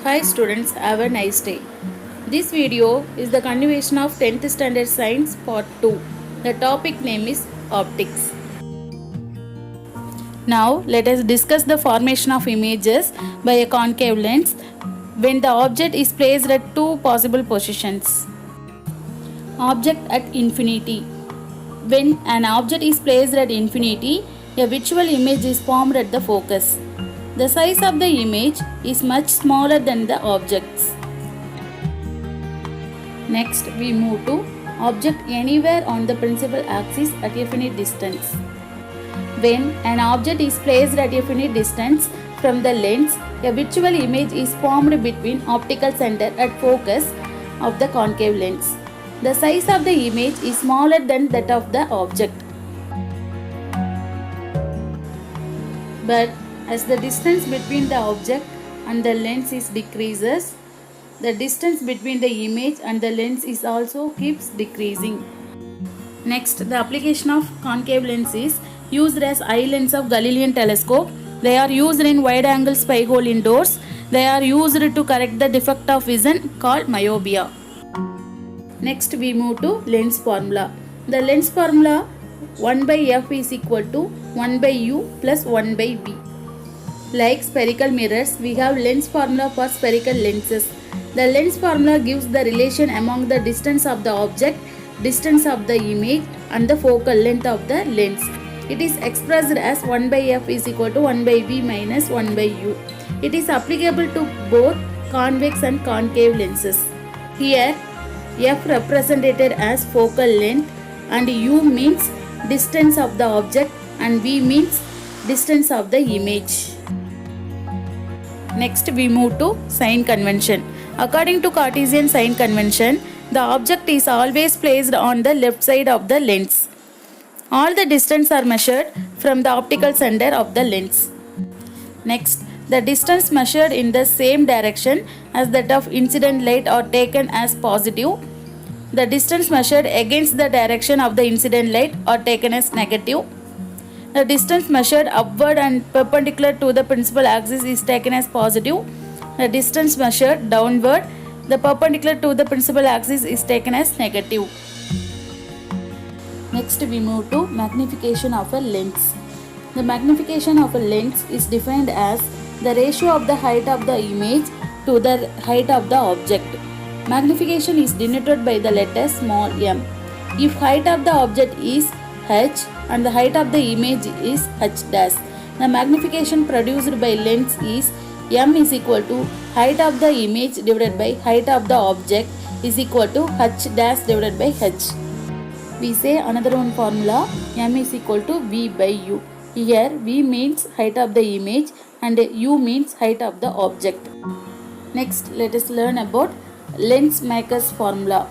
Hi students, have a nice day. This video is the continuation of 10th Standard Science Part 2. The topic name is Optics. Now let us discuss the formation of images by a concave lens when the object is placed at two possible positions. Object at infinity. When an object is placed at infinity, a visual image is formed at the focus. The size of the image is much smaller than the object's. Next, we move to object anywhere on the principal axis at a finite distance. When an object is placed at a finite distance from the lens, a visual image is formed between optical center at focus of the concave lens. The size of the image is smaller than that of the object. But as the distance between the object and the lens is decreases, the distance between the image and the lens is also keeps decreasing. Next, the application of concave lens is used as eye lens of Galilean telescope. They are used in wide-angle spy hole indoors. They are used to correct the defect of vision called myopia. Next, we move to lens formula. The lens formula 1 by f is equal to 1 by u plus 1 by v. Like spherical mirrors, we have lens formula for spherical lenses. The lens formula gives the relation among the distance of the object, distance of the image and the focal length of the lens. It is expressed as 1 by f is equal to 1 by v minus 1 by u. It is applicable to both convex and concave lenses. Here, f represented as focal length and u means distance of the object and v means distance of the image. Next, we move to sign convention. According to Cartesian sign convention, the object is always placed on the left side of the lens. All the distance are measured from the optical center of the lens. Next, the distance measured in the same direction as that of incident light are taken as positive. The distance measured against the direction of the incident light are taken as negative. The distance measured upward and perpendicular to the principal axis is taken as positive. The distance measured downward, the perpendicular to the principal axis is taken as negative. Next, we move to magnification of a lens. The magnification of a lens is defined as the ratio of the height of the image to the height of the object. Magnification is denoted by the letter small m. If height of the object is h and the height of the image is h dash, the magnification produced by lens is m is equal to height of the image divided by height of the object is equal to h dash divided by h. We say another one formula, m is equal to v by u. Here v means height of the image and u means height of the object. Next, let us learn about lens maker's formula.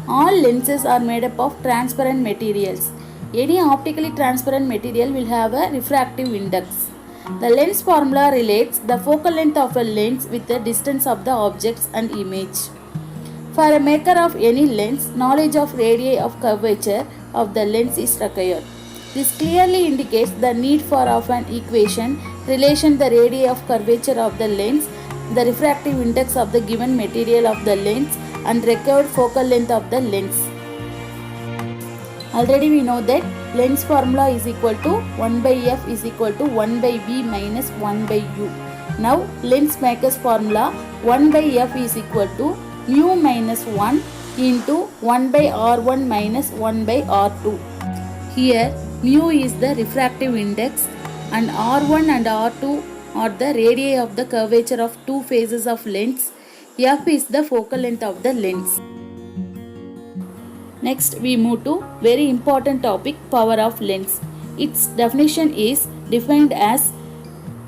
All lenses are made up of transparent materials. Any optically transparent material will have a refractive index. The lens formula relates the focal length of a lens with the distance of the objects and image. For a maker of any lens, knowledge of radii of curvature of the lens is required. This clearly indicates the need for an equation relation the radii of curvature of the lens, the refractive index of the given material of the lens and required focal length of the lens. Already we know that lens formula is equal to 1 by f is equal to 1 by v minus 1 by u. Now lens maker's formula 1 by f is equal to mu minus 1 into 1 by r1 minus 1 by r2. Here mu is the refractive index and r1 and r2 are the radii of the curvature of two faces of lens. F is the focal length of the lens. Next, we move to very important topic, power of lens. Its definition is defined as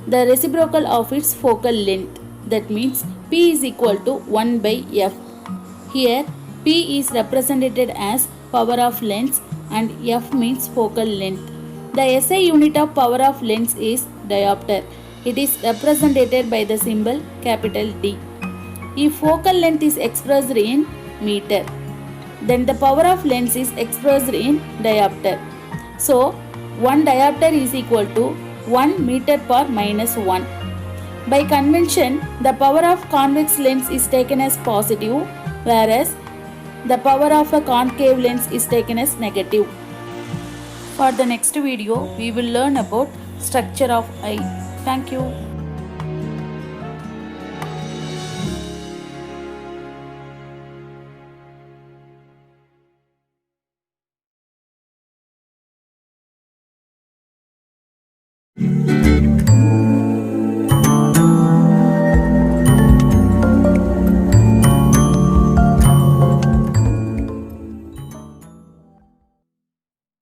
the reciprocal of its focal length. That means P is equal to 1 by F. Here P is represented as power of lens and F means focal length. The SI unit of power of lens is diopter. It is represented by the symbol capital D. If focal length is expressed in meter, then the power of lens is expressed in diopter. So, 1 diopter is equal to 1 meter per minus 1. By convention, the power of convex lens is taken as positive, whereas the power of a concave lens is taken as negative. For the next video, we will learn about structure of eye. Thank you.